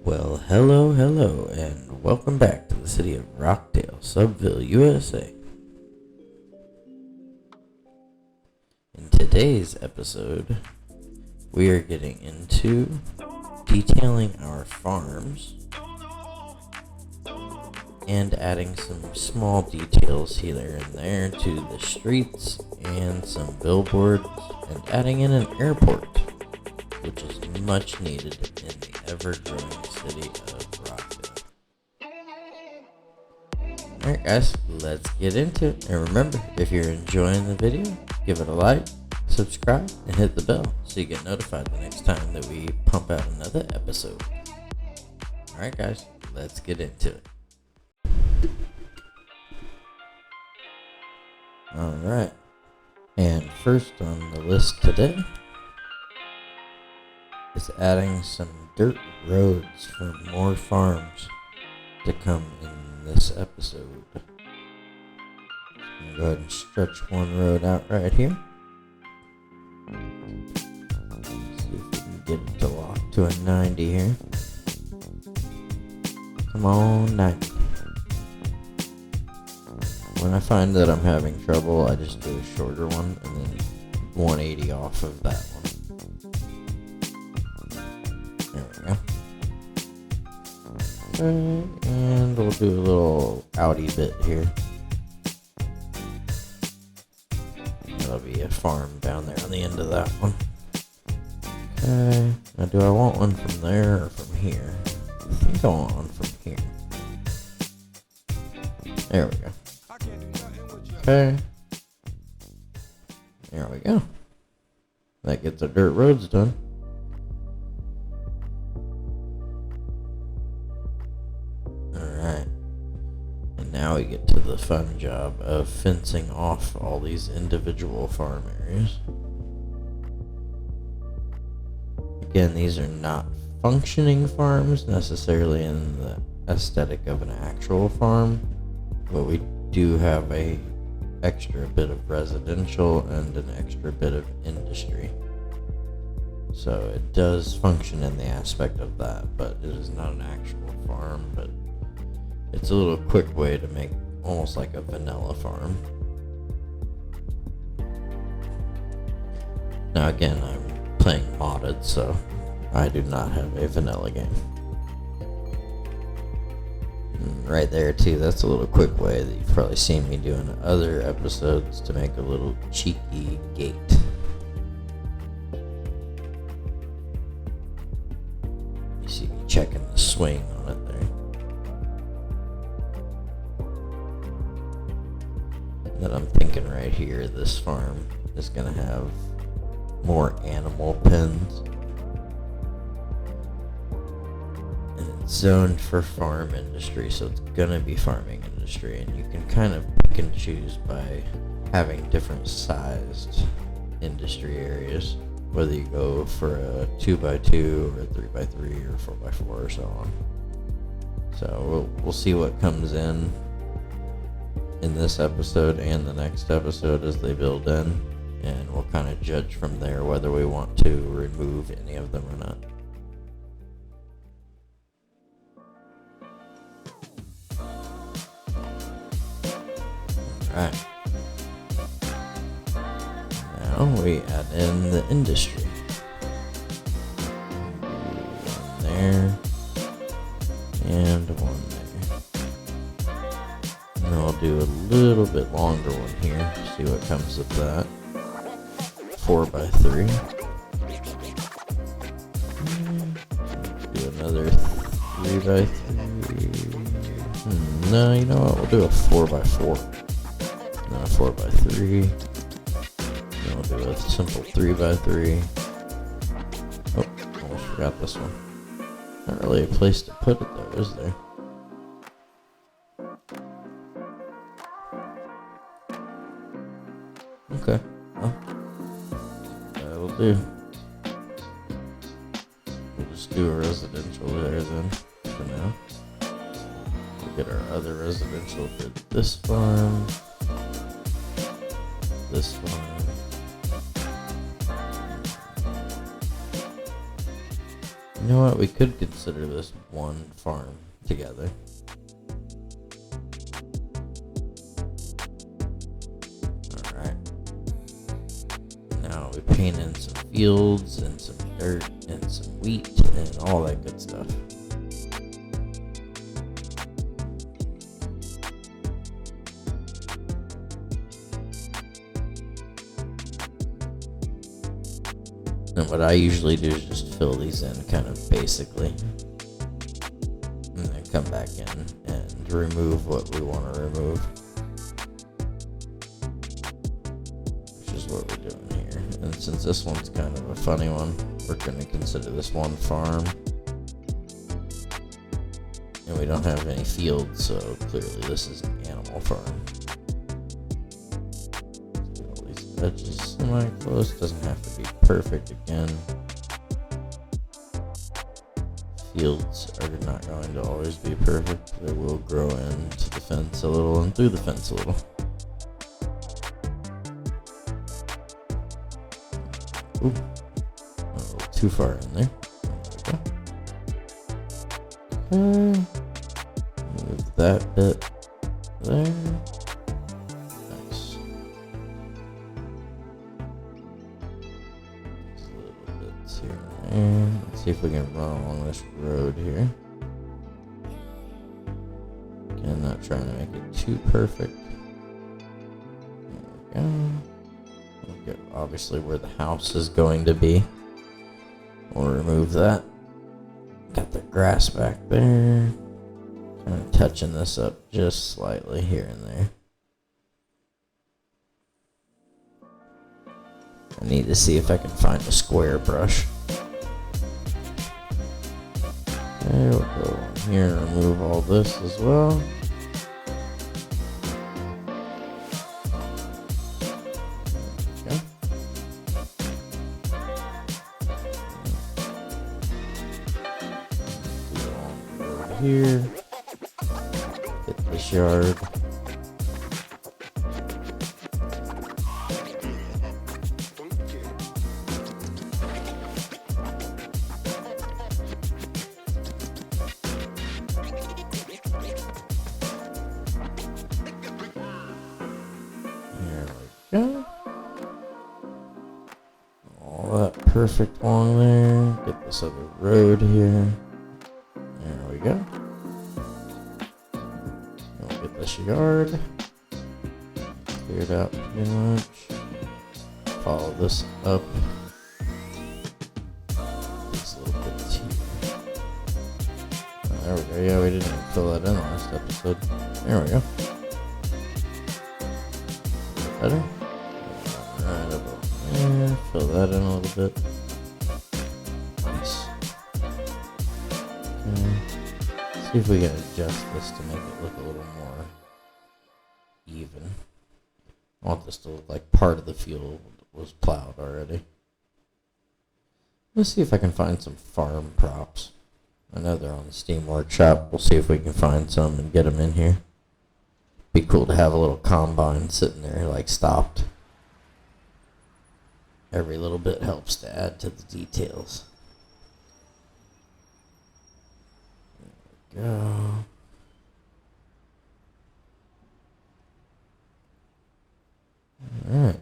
Well, hello, and welcome back to the city of Rockdale, Subville, USA. In today's episode, we are getting into detailing our farms and adding some small details here and there to the streets and some billboards and adding in an airport, which is much needed in the ever-growing city of Rockdale. Alright guys, let's get into it. And remember, if you're enjoying the video, give it a like, subscribe, and hit the bell so you get notified the next time that we pump out another episode. Alright guys, let's get into it. Alright, and first on the list today is adding some dirt roads for more farms to come in this episode. I'm gonna go ahead and stretch one road out right here. See if we can get it to lock to a 90 here. Come on, 90. When I find that I'm having trouble, I just do a shorter one and then 180 off of that one. There we go. Okay, and we'll do a little outie bit here. That'll be a farm down there on the end of that one. Okay, now do I want one from there or from here? I think I want one from here. There we go. Okay. There we go. That gets our dirt roads done. Alright. And now we get to the fun job of fencing off all these individual farm areas. Again, these are not functioning farms necessarily in the aesthetic of an actual farm, but we do have a extra bit of residential and an extra bit of industry. So it does function in the aspect of that, but it is not an actual farm, but it's a little quick way to make almost like a vanilla farm. Now again, I'm playing modded, so I do not have a vanilla game. Right there too, that's a little quick way that you've probably seen me do in other episodes to make a little cheeky gate. You see me checking the swing on it there. Then I'm thinking right here, this farm is gonna have more animal pens. Zoned for farm industry, so it's gonna be farming industry, and you can kind of pick and choose by having different sized industry areas, whether you go for a 2x2 or a 3x3 or 4x4 or so on. So we'll see what comes in this episode and the next episode as they build in, and we'll kind of judge from there whether we want to remove any of them or not. Alright. Now we add in the industry. One there. And one there. And then we'll do a little bit longer one here. See what comes of that. 4x3. Do another 3x3. No, you know what? We'll do a 4x4. Now 4x3. Then we'll do a simple 3x3. Oh, almost forgot this one. Not really a place to put it though, is there? Okay, well, that'll do. We'll just do a residential there then, for now. We'll get our other residential for this farm. This one. You know what? We could consider this one farm together. Alright. Now we paint in some fields and some dirt and some wheat and all that good stuff. And what I usually do is just fill these in kind of basically. And then come back in and remove what we want to remove. Which is what we're doing here. And since this one's kind of a funny one, we're going to consider this one farm. And we don't have any fields, so clearly this is an animal farm. Edges semi-close, doesn't have to be perfect again. Fields are not going to always be perfect. They will grow into the fence a little and through the fence a little. Ooh, a little too far in there. There we go. Okay. Move that bit there. And let's see if we can run along this road here. Again, not trying to make it too perfect. There we go. We'll get obviously where the house is going to be. We'll remove that. Got the grass back there. Kind of touching this up just slightly here and there. I need to see if I can find a square brush. Okay, we'll go on here and remove all this as well. Okay. Go on over here. Hit this yard. Go. All that perfect along there. Get this other road here. There we go. We'll get this yard cleared out pretty much. Follow this up. This little bit here. Oh, there we go. Yeah, we didn't even fill that in last episode. There we go. Better? Right about there. Fill that in a little bit. Nice. Okay. See if we can adjust this to make it look a little more even. I want this to look like part of the field was plowed already. Let's see if I can find some farm props. I know they're on the Steam Workshop. We'll see if we can find some and get them in here. Be cool to have a little combine sitting there like stopped. Every little bit helps to add to the details. There we go. Alright.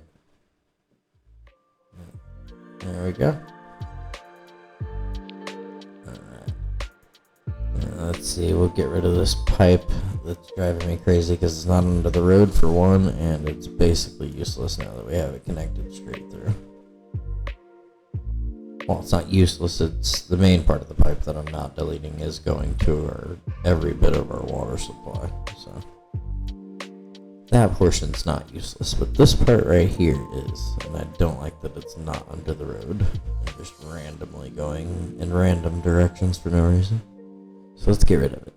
There we go. Alright. Let's see, we'll get rid of this pipe that's driving me crazy because it's not under the road for one, and it's basically useless now that we have it connected straight through. Well, it's not useless, it's the main part of the pipe that I'm not deleting is going to every bit of our water supply, so that portion's not useless, but this part right here is, and I don't like that it's not under the road and just randomly going in random directions for no reason. So let's get rid of it.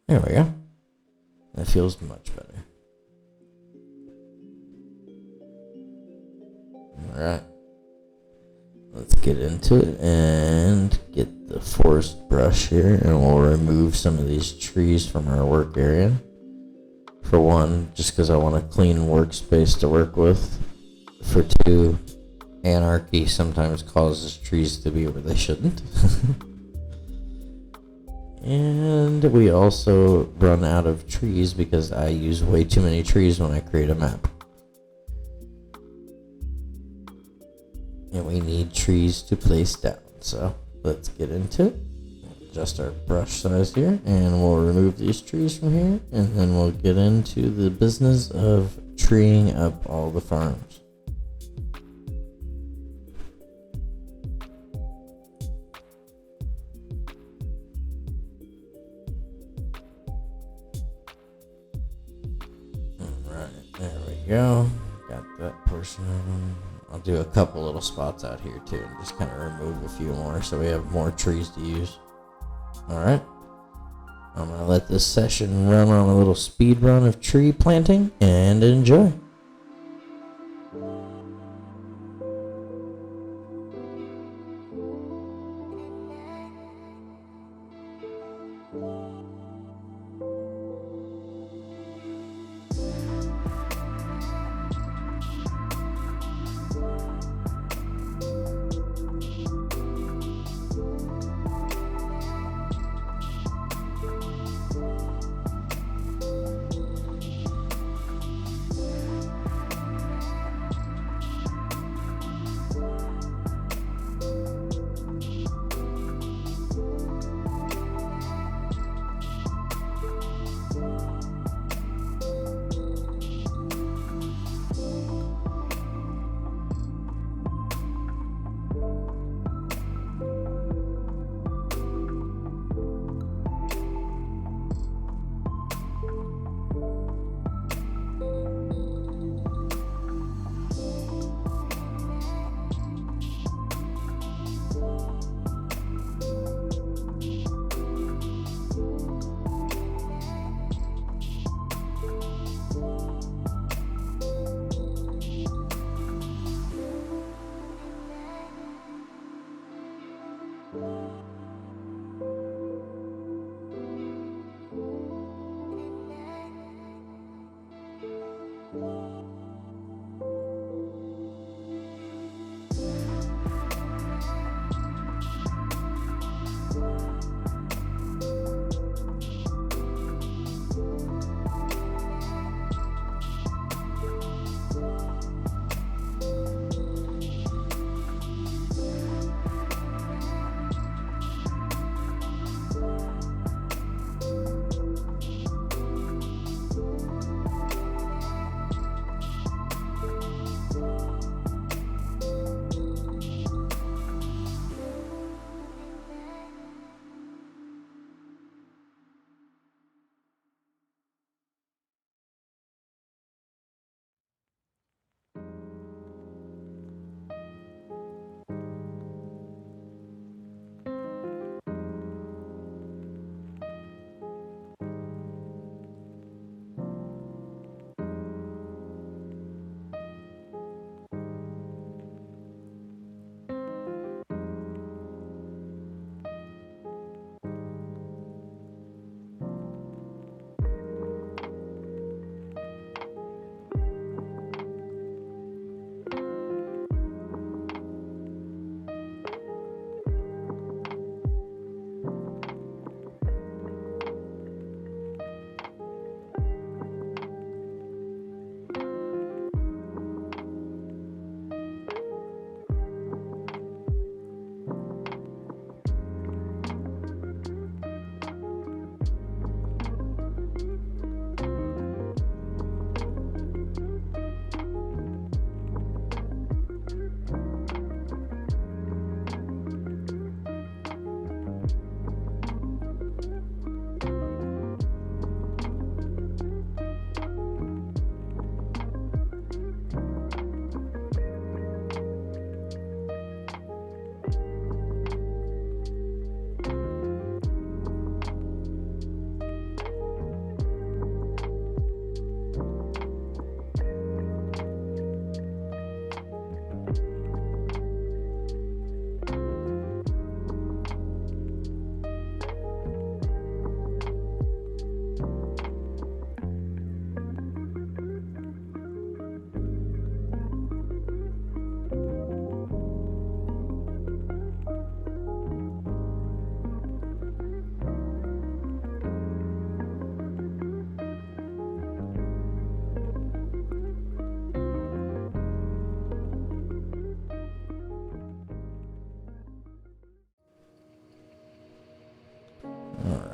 There we go. That feels much better. Alright. Let's get into it and get the forest brush here, and we'll remove some of these trees from our work area. For one, just because I want a clean workspace to work with. For two, anarchy sometimes causes trees to be where they shouldn't. And we also run out of trees because I use way too many trees when I create a map. And we need trees to place down. So let's get into it. Adjust our brush size here, and we'll remove these trees from here, and then we'll get into the business of treeing up all the farms. Alright, there we go. Got that portion of them. I'll do a couple little spots out here too, and just kind of remove a few more so we have more trees to use. Alright, I'm going to let this session run on a little speed run of tree planting, and enjoy.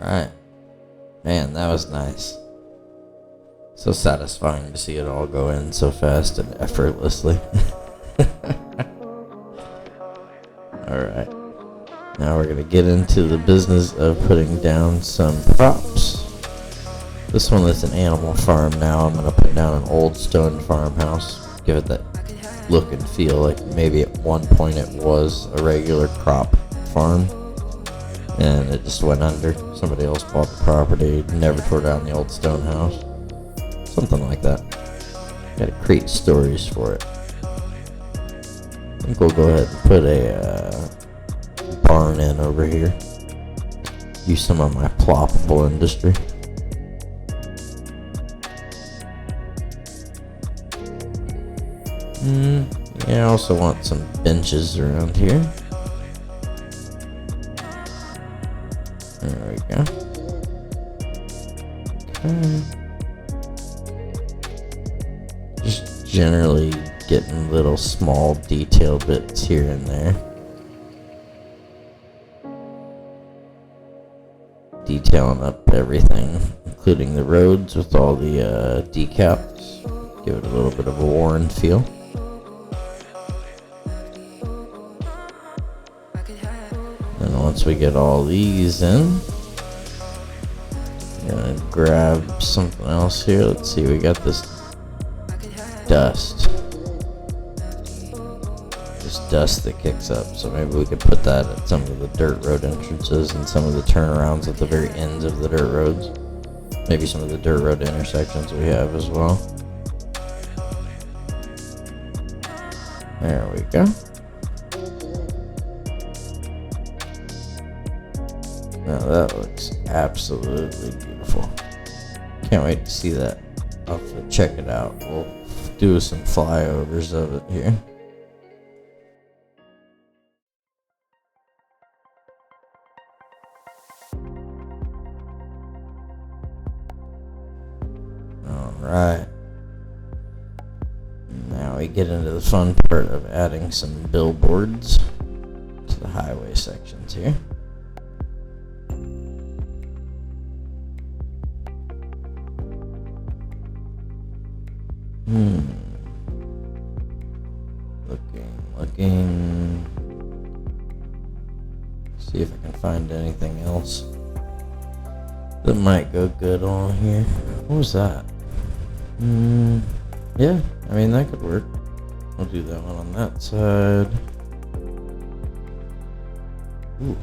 Alright. Man, that was nice. So satisfying to see it all go in so fast and effortlessly. Alright. Now we're gonna get into the business of putting down some props. This one is an animal farm now. I'm gonna put down an old stone farmhouse. Give it that look and feel like maybe at one point it was a regular crop farm. And it just went under. Somebody else bought the property, never tore down the old stone house. Something like that. Gotta create stories for it. I think we'll go ahead and put a barn in over here. Use some of my ploppable industry. Yeah, I also want some benches around here. There we go. Okay. Just generally getting little small detail bits here and there. Detailing up everything, including the roads with all the decals. Give it a little bit of a worn feel. And once we get all these in, I'm gonna grab something else here. Let's see, we got this dust. This dust that kicks up, so maybe we could put that at some of the dirt road entrances and some of the turnarounds at the very ends of the dirt roads. Maybe some of the dirt road intersections we have as well. There we go. Now that looks absolutely beautiful. Can't wait to see that. I'll have to check it out. We'll do some flyovers of it here. Alright. Now we get into the fun part of adding some billboards to the highway sections here. Looking. See if I can find anything else that might go good on here. What was that? Yeah, I mean that could work. I'll do that one on that side. Ooh,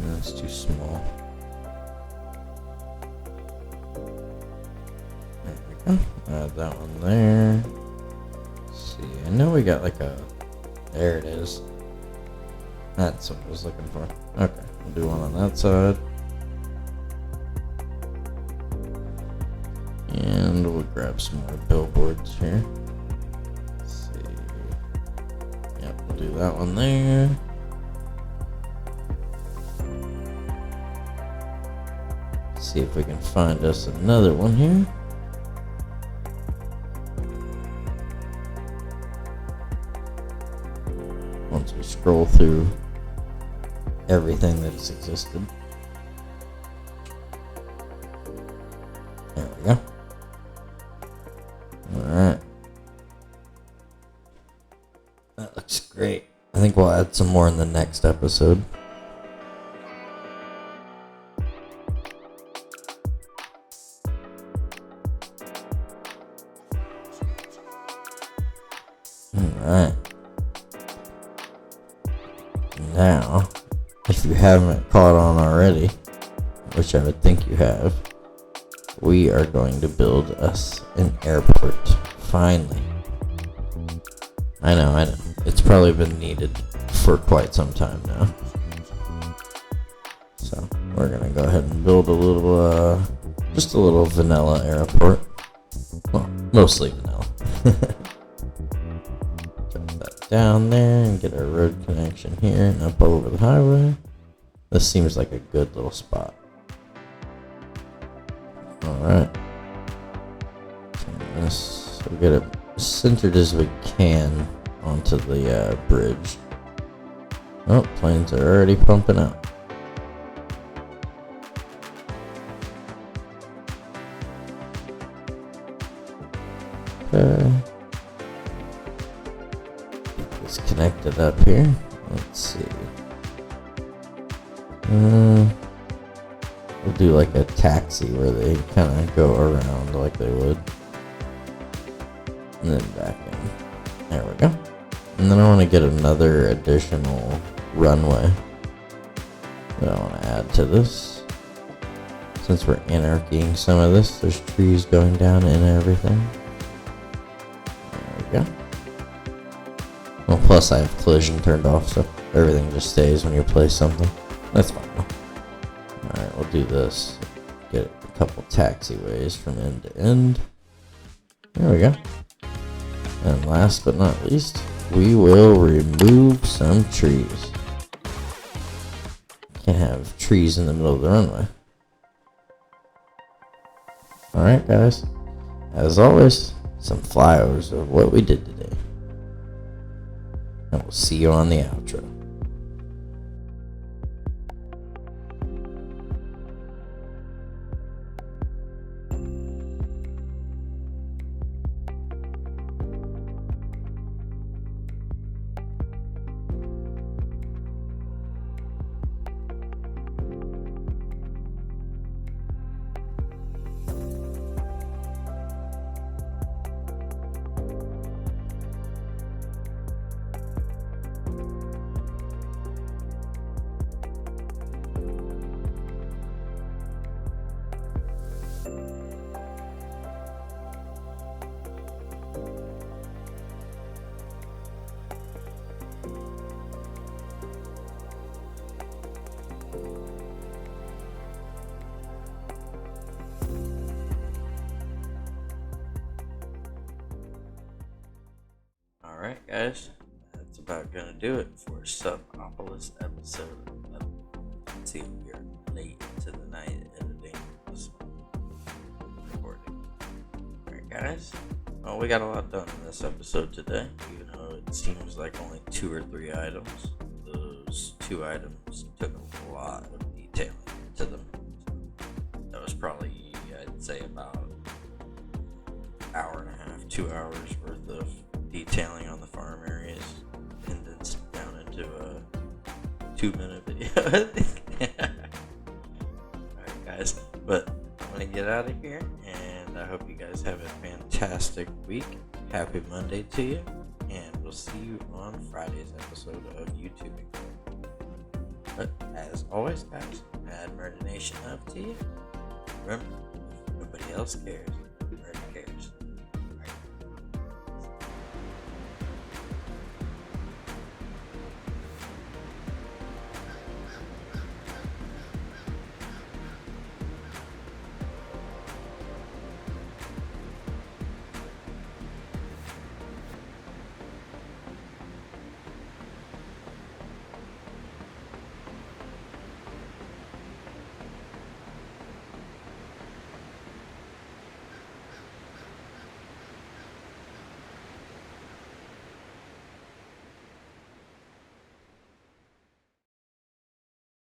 that's too small. There we go. Add that one there. Let's see, I know we got like a. There it is. That's what I was looking for. Okay, we'll do one on that side. And we'll grab some more billboards here. Let's see. Yep, we'll do that one there. See if we can find us another one here. Once we scroll through everything that has existed. There we go. Alright. That looks great. I think we'll add some more in the next episode. Alright. Now, if you haven't caught on already, which I would think you have, we are going to build us an airport. Finally. I know. It's probably been needed for quite some time now. So, we're going to go ahead and build a little, just a little vanilla airport. Well, mostly vanilla. Drop that down there and get our road connection here and up over the highway. This seems like a good little spot. Alright. So we'll get it centered as we can onto the bridge. Oh, planes are already pumping out. Get this connected up here. Let's see. We'll do like a taxi where they kind of go around like they would. And then back in. There we go. And then I want to get another additional runway that I want to add to this. Since we're anarchying some of this, there's trees going down and everything. There we go. Well, plus I have collision turned off, so everything just stays when you place something. That's fine. Alright, we'll do this. Get a couple taxiways from end to end. There we go. And last but not least, we will remove some trees. Can't have trees in the middle of the runway. Alright guys, as always, some flyovers of what we did today. And we'll see you on the outro. Alright guys, that's about gonna do it for Sub-Opolis episode 11. Let's see, we are late into the night editing this recording. Alright guys, well, we got a lot done in this episode today, even though it seems like only 2 or 3 items. Those 2 items took a lot of detailing to them. That was probably, I'd say, about an hour and a half, 2 hours worth of detailing on the farm areas, condensed down into a 2-minute video. Alright guys, but I'm gonna get out of here, and I hope you guys have a fantastic week. Happy Monday to you, and we'll see you on Friday's episode of YouTubing. But as always guys, Mad Murder Nation up to you. Remember, nobody else cares.